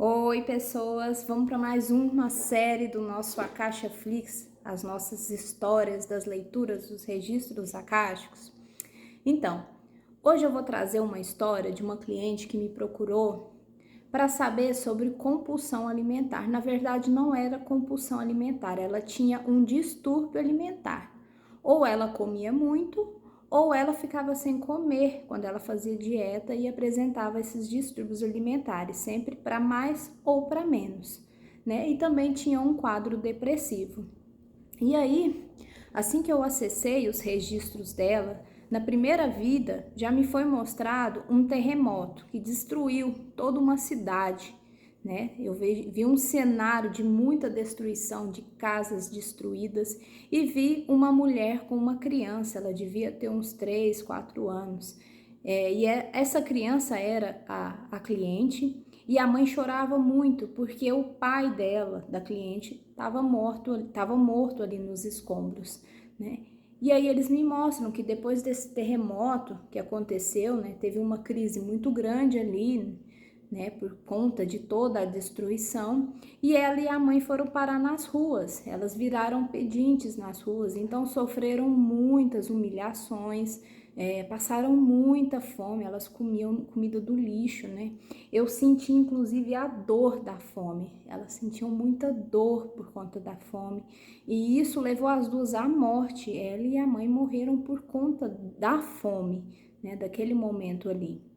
Oi, pessoas! Vamos para mais uma série do nosso Akasha Flix, as nossas histórias das leituras dos registros akáshicos. Então, hoje eu vou trazer uma história de uma cliente que me procurou para saber sobre compulsão alimentar. Na verdade, não era compulsão alimentar, ela tinha um distúrbio alimentar. Ou ela comia muito, ou ela ficava sem comer quando ela fazia dieta e apresentava esses distúrbios alimentares, sempre para mais ou para menos, né? E também tinha um quadro depressivo. E aí, assim que eu acessei os registros dela, na primeira vida já me foi mostrado um terremoto que destruiu toda uma cidade, né? Eu vi um cenário de muita destruição, de casas destruídas, e vi uma mulher com uma criança, ela devia ter uns 3, 4 anos. Essa criança era a cliente, e a mãe chorava muito porque o pai dela, da cliente, estava morto ali nos escombros, né? E aí eles me mostram que depois desse terremoto que aconteceu, né, teve uma crise muito grande ali, né, por conta de toda a destruição, e ela e a mãe foram parar nas ruas, elas viraram pedintes nas ruas, então sofreram muitas humilhações, passaram muita fome, elas comiam comida do lixo, né? Eu senti inclusive a dor da fome, elas sentiam muita dor por conta da fome, e isso levou as duas à morte, ela e a mãe morreram por conta da fome, né, daquele momento ali.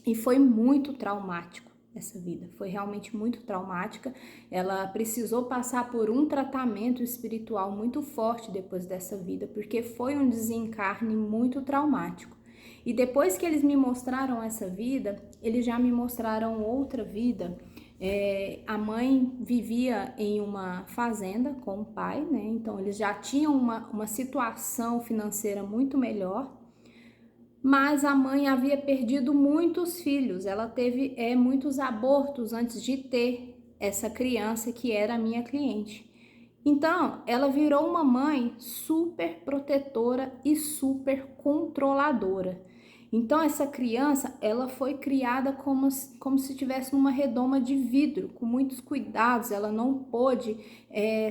E foi muito traumático essa vida, foi realmente muito traumática. Ela precisou passar por um tratamento espiritual muito forte depois dessa vida, porque foi um desencarne muito traumático. E depois que eles me mostraram essa vida, eles já me mostraram outra vida. A mãe vivia em uma fazenda com o pai, né? Então eles já tinham uma situação financeira muito melhor. Mas a mãe havia perdido muitos filhos, ela teve muitos abortos antes de ter essa criança que era a minha cliente. Então, ela virou uma mãe super protetora e super controladora. Então, essa criança, ela foi criada como se estivesse numa redoma de vidro, com muitos cuidados, ela não pôde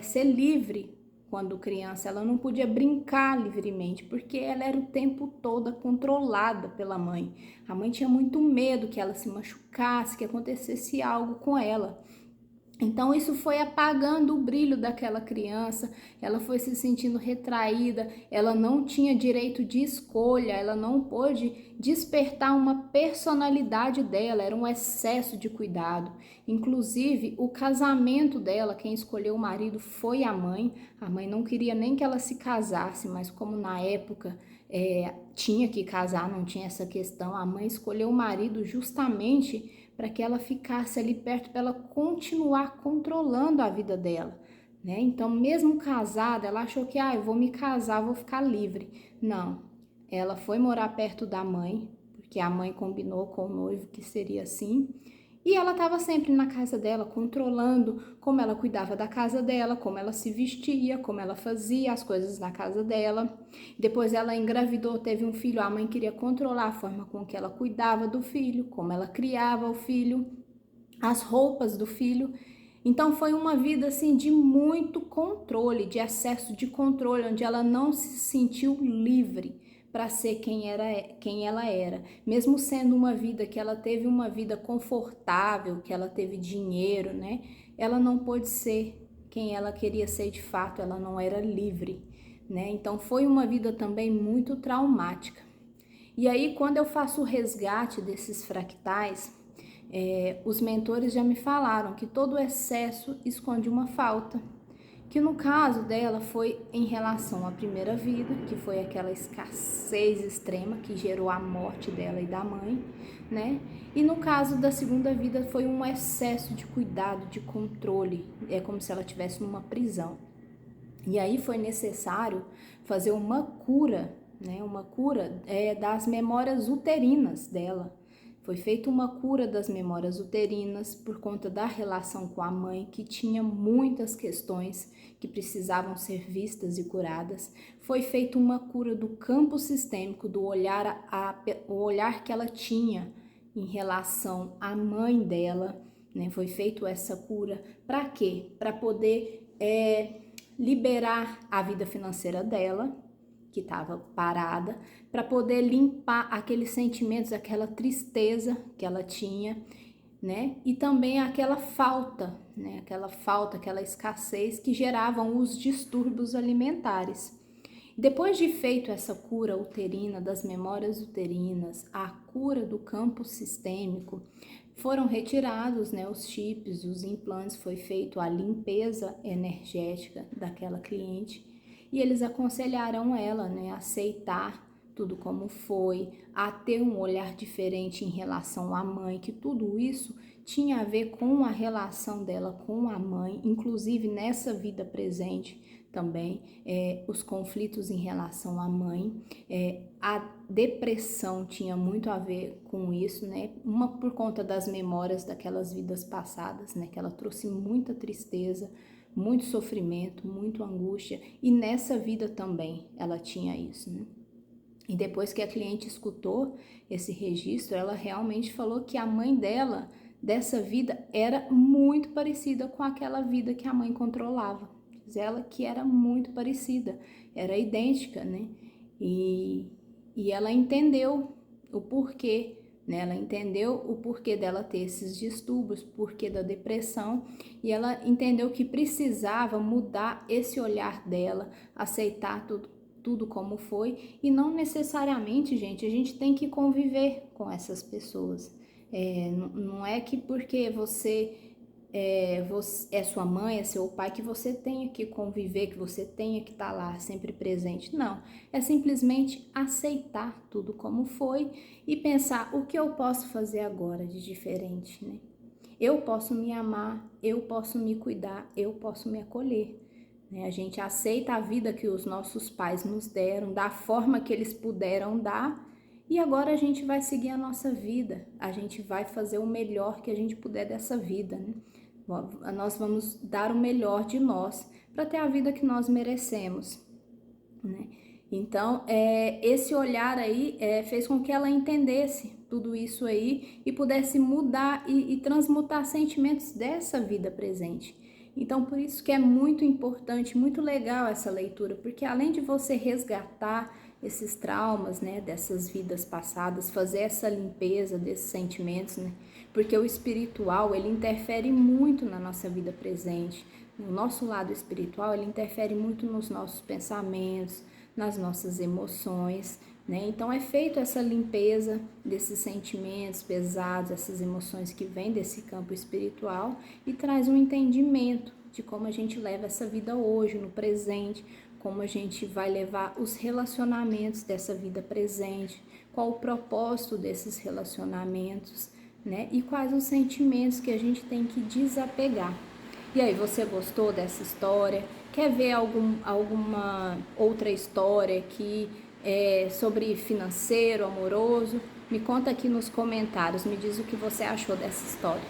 ser livre quando criança, ela não podia brincar livremente, porque ela era o tempo todo controlada pela mãe. A mãe tinha muito medo que ela se machucasse, que acontecesse algo com ela. Então isso foi apagando o brilho daquela criança, ela foi se sentindo retraída, ela não tinha direito de escolha, ela não pôde despertar uma personalidade dela, era um excesso de cuidado. Inclusive o casamento dela, quem escolheu o marido foi a mãe não queria nem que ela se casasse, mas como na época tinha que casar, não tinha essa questão, a mãe escolheu o marido justamente para que ela ficasse ali perto, para ela continuar controlando a vida dela, né? Então, mesmo casada, ela achou que, eu vou me casar, vou ficar livre. Não, ela foi morar perto da mãe, porque a mãe combinou com o noivo que seria assim, e ela estava sempre na casa dela, controlando como ela cuidava da casa dela, como ela se vestia, como ela fazia as coisas na casa dela. Depois ela engravidou, teve um filho, a mãe queria controlar a forma com que ela cuidava do filho, como ela criava o filho, as roupas do filho. Então foi uma vida assim de muito controle, de excesso de controle, onde ela não se sentiu livre para ser quem ela era. Mesmo sendo uma vida que ela teve uma vida confortável, que ela teve dinheiro, né? Ela não pôde ser quem ela queria ser de fato, ela não era livre, né? Então foi uma vida também muito traumática. E aí, quando eu faço o resgate desses fractais, os mentores já me falaram que todo excesso esconde uma falta, que no caso dela foi em relação à primeira vida, que foi aquela escassez extrema que gerou a morte dela e da mãe, né? E no caso da segunda vida foi um excesso de cuidado, de controle, é como se ela estivesse numa prisão. E aí foi necessário fazer uma cura, né? Uma cura das memórias uterinas dela. Foi feita uma cura das memórias uterinas por conta da relação com a mãe, que tinha muitas questões que precisavam ser vistas e curadas. Foi feita uma cura do campo sistêmico, do olhar, o olhar que ela tinha em relação à mãe dela, né? Foi feito essa cura para quê? Para poder liberar a vida financeira dela, que estava parada, para poder limpar aqueles sentimentos, aquela tristeza que ela tinha, né? E também aquela falta, né? Aquela escassez que geravam os distúrbios alimentares. Depois de feito essa cura uterina, das memórias uterinas, a cura do campo sistêmico, foram retirados, né, os chips, os implantes, foi feito a limpeza energética daquela cliente e eles aconselharam ela, né, a aceitar tudo como foi, a ter um olhar diferente em relação à mãe, que tudo isso tinha a ver com a relação dela com a mãe, inclusive nessa vida presente também, os conflitos em relação à mãe, a depressão tinha muito a ver com isso, né? Uma por conta das memórias daquelas vidas passadas, né? Que ela trouxe muita tristeza, muito sofrimento, muita angústia, e nessa vida também ela tinha isso, né? E depois que a cliente escutou esse registro, ela realmente falou que a mãe dela, dessa vida, era muito parecida com aquela vida que a mãe controlava. Diz ela que era muito parecida, era idêntica, né? E ela entendeu o porquê, né? Ela entendeu o porquê dela ter esses distúrbios, porquê da depressão, e ela entendeu que precisava mudar esse olhar dela, aceitar tudo como foi, e não necessariamente, gente, a gente tem que conviver com essas pessoas. Não é que porque você é sua mãe, é seu pai, que você tenha que conviver, que você tenha que estar lá sempre presente. Não, é simplesmente aceitar tudo como foi e pensar o que eu posso fazer agora de diferente, né? Eu posso me amar, eu posso me cuidar, eu posso me acolher. A gente aceita a vida que os nossos pais nos deram, da forma que eles puderam dar, e agora a gente vai seguir a nossa vida, a gente vai fazer o melhor que a gente puder dessa vida, né? Nós vamos dar o melhor de nós para ter a vida que nós merecemos, né? Então, esse olhar aí fez com que ela entendesse tudo isso aí e pudesse mudar e transmutar sentimentos dessa vida presente. Então, por isso que é muito importante, muito legal essa leitura, porque além de você resgatar esses traumas, né, dessas vidas passadas, fazer essa limpeza desses sentimentos, né, porque o espiritual, ele interfere muito na nossa vida presente. O nosso lado espiritual, ele interfere muito nos nossos pensamentos, nas nossas emoções, né? Então é feito essa limpeza desses sentimentos pesados, essas emoções que vêm desse campo espiritual e traz um entendimento de como a gente leva essa vida hoje, no presente, como a gente vai levar os relacionamentos dessa vida presente, qual o propósito desses relacionamentos, né? E quais os sentimentos que a gente tem que desapegar. E aí, você gostou dessa história? Quer ver alguma outra história que sobre financeiro, amoroso? Me conta aqui nos comentários, me diz o que você achou dessa história.